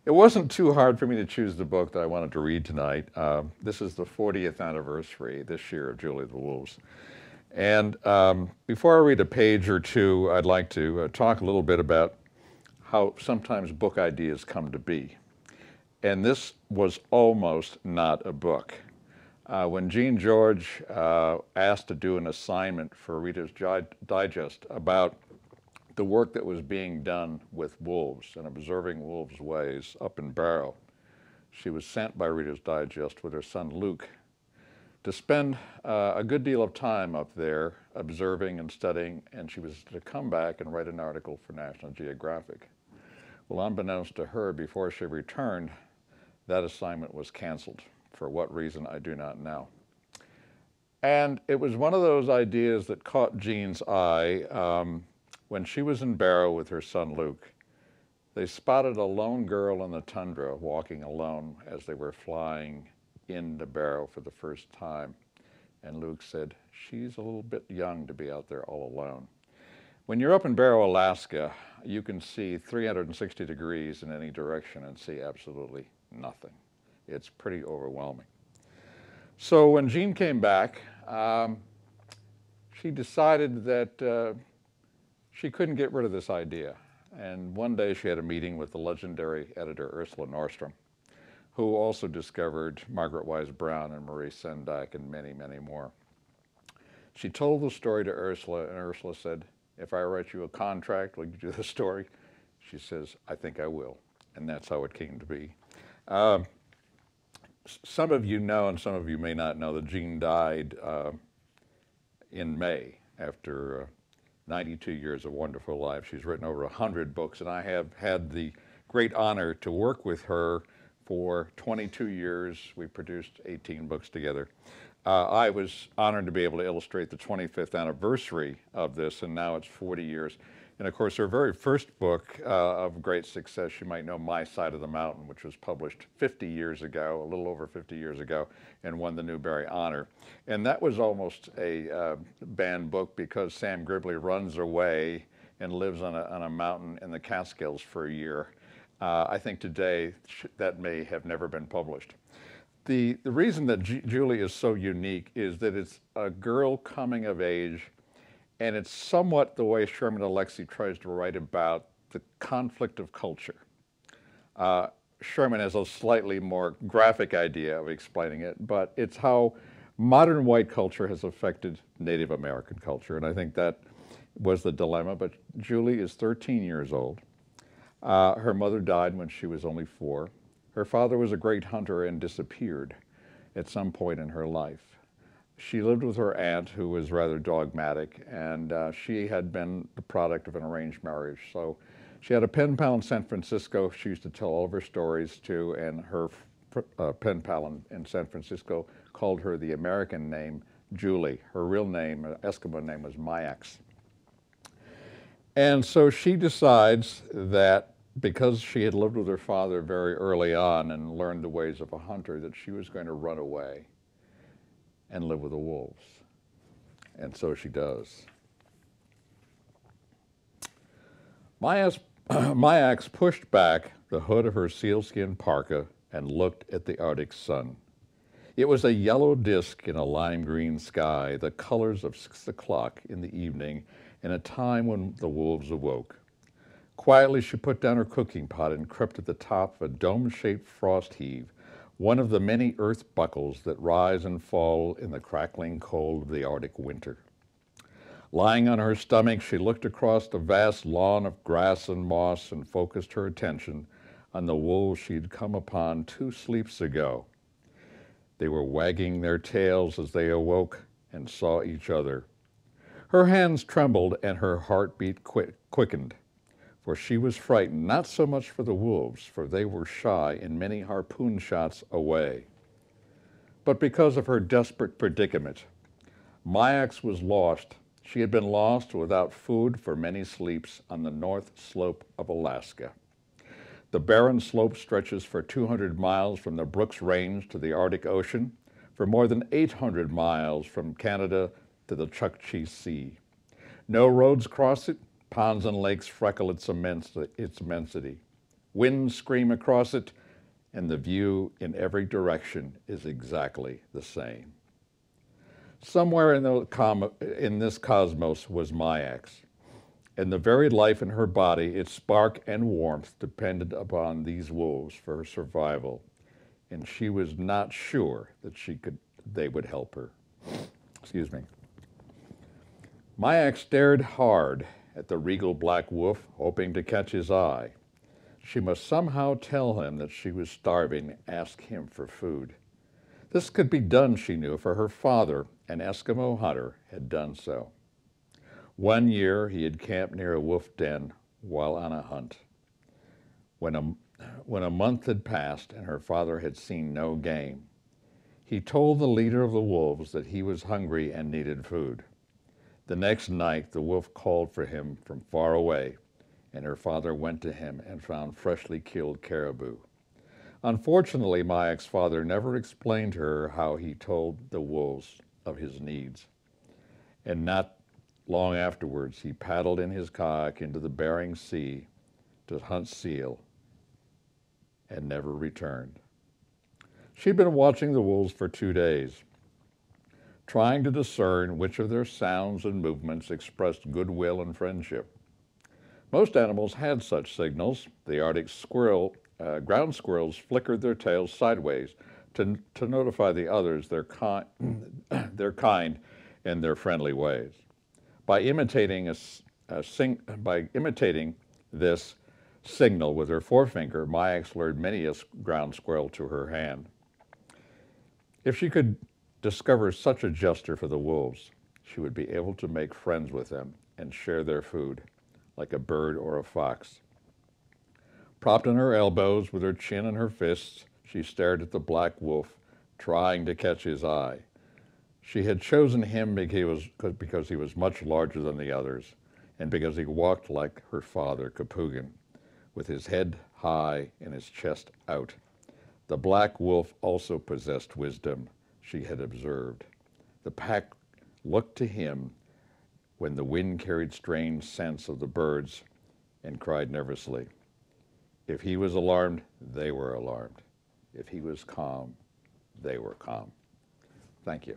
It wasn't too hard for me to choose the book that I wanted to read tonight. This is the 40th anniversary this year of Julie the Wolves. And before I read a page or two, I'd like to talk a little bit about how sometimes book ideas come to be. And this was almost not a book. When Gene George asked to do an assignment for Reader's Digest about the work that was being done with wolves and observing wolves' ways up in Barrow, she was sent by Reader's Digest with her son Luke to spend a good deal of time up there observing and studying, and she was to come back and write an article for National Geographic. Well, unbeknownst to her, before she returned, that assignment was canceled. For what reason, I do not know. And it was one of those ideas that caught Jean's eye when she was in Barrow with her son Luke. They spotted a lone girl in the tundra walking alone as they were flying into Barrow for the first time. And Luke said, "She's a little bit young to be out there all alone." When you're up in Barrow, Alaska, you can see 360 degrees in any direction and see absolutely nothing. It's pretty overwhelming. So when Jean came back, she decided that she couldn't get rid of this idea. And one day she had a meeting with the legendary editor Ursula Nordstrom, who also discovered Margaret Wise Brown and Marie Sendak and many, many more. She told the story to Ursula, and Ursula said, "If I write you a contract, will you do the story?" She says, "I think I will." And that's how it came to be. Some of you know, and some of you may not know, that Jean died in May after 92 years of wonderful life. She's written over 100 books, and I have had the great honor to work with her for 22 years. We produced 18 books together. I was honored to be able to illustrate the 25th anniversary of this, and now it's 40 years. And of course, her very first book of great success, you might know, My Side of the Mountain, which was published 50 years ago, a little over 50 years ago, and won the Newbery Honor. And that was almost a banned book because Sam Gribley runs away and lives on a mountain in the Catskills for a year. I think today that may have never been published. The reason that Julie is so unique is that it's a girl coming of age, and it's somewhat the way Sherman Alexie tries to write about the conflict of culture. Sherman has a slightly more graphic idea of explaining it, but it's how modern white culture has affected Native American culture, and I think that was the dilemma. But Julie is 13 years old. Her mother died when she was only 4. Her father was a great hunter and disappeared at some point in her life. She lived with her aunt, who was rather dogmatic, and she had been the product of an arranged marriage. So she had a pen pal in San Francisco she used to tell all of her stories to, and her pen pal in San Francisco called her the American name Julie. Her real name, Eskimo name, was Mayax. And so she decides that because she had lived with her father very early on and learned the ways of a hunter, that she was going to run away and live with the wolves. And so she does. Mayax pushed back the hood of her sealskin parka and looked at the Arctic sun. It was a yellow disk in a lime green sky, the colors of 6 o'clock in the evening, in a time when the wolves awoke. Quietly, she put down her cooking pot and crept at the top of a dome-shaped frost heave, one of the many earth buckles that rise and fall in the crackling cold of the Arctic winter. Lying on her stomach, she looked across the vast lawn of grass and moss and focused her attention on the wolves she'd come upon 2 sleeps ago. They were wagging their tails as they awoke and saw each other. Her hands trembled and her heartbeat quickened, for she was frightened, not so much for the wolves, for they were shy and many harpoon shots away, but because of her desperate predicament. Mayax was lost. She had been lost without food for many sleeps on the north slope of Alaska. The barren slope stretches for 200 miles from the Brooks Range to the Arctic Ocean, for more than 800 miles from Canada to the Chukchi Sea. No roads cross it. Ponds and lakes freckle its immensity. winds scream across it, and the view in every direction is exactly the same. Somewhere in this cosmos was Myax, and the very life in her body, its spark and warmth depended upon these wolves for her survival, and she was not sure that they would help her. Excuse me. Myax stared hard at the regal black wolf, hoping to catch his eye. She must somehow tell him that she was starving, ask him for food. This could be done, she knew, for her father, an Eskimo hunter, had done so. One year he had camped near a wolf den while on a hunt. When a month had passed and her father had seen no game, he told the leader of the wolves that he was hungry and needed food. The next night the wolf called for him from far away, and her father went to him and found freshly killed caribou. Unfortunately, Myax's father never explained to her how he told the wolves of his needs. And not long afterwards, he paddled in his kayak into the Bering Sea to hunt seal and never returned. She'd been watching the wolves for 2 days, trying to discern which of their sounds and movements expressed goodwill and friendship. Most animals had such signals. The Arctic ground squirrels flickered their tails sideways to notify the others their kind and their friendly ways. By imitating this signal with her forefinger, Myax lured many a ground squirrel to her hand. If she could discover such a gesture for the wolves, she would be able to make friends with them and share their food, like a bird or a fox. Propped on her elbows with her chin in her fists, she stared at the black wolf, trying to catch his eye. She had chosen him because he was much larger than the others, and because he walked like her father, Kapugan, with his head high and his chest out. The black wolf also possessed wisdom, she had observed. The pack looked to him when the wind carried strange scents of the birds and cried nervously. If he was alarmed, they were alarmed. If he was calm, they were calm. Thank you.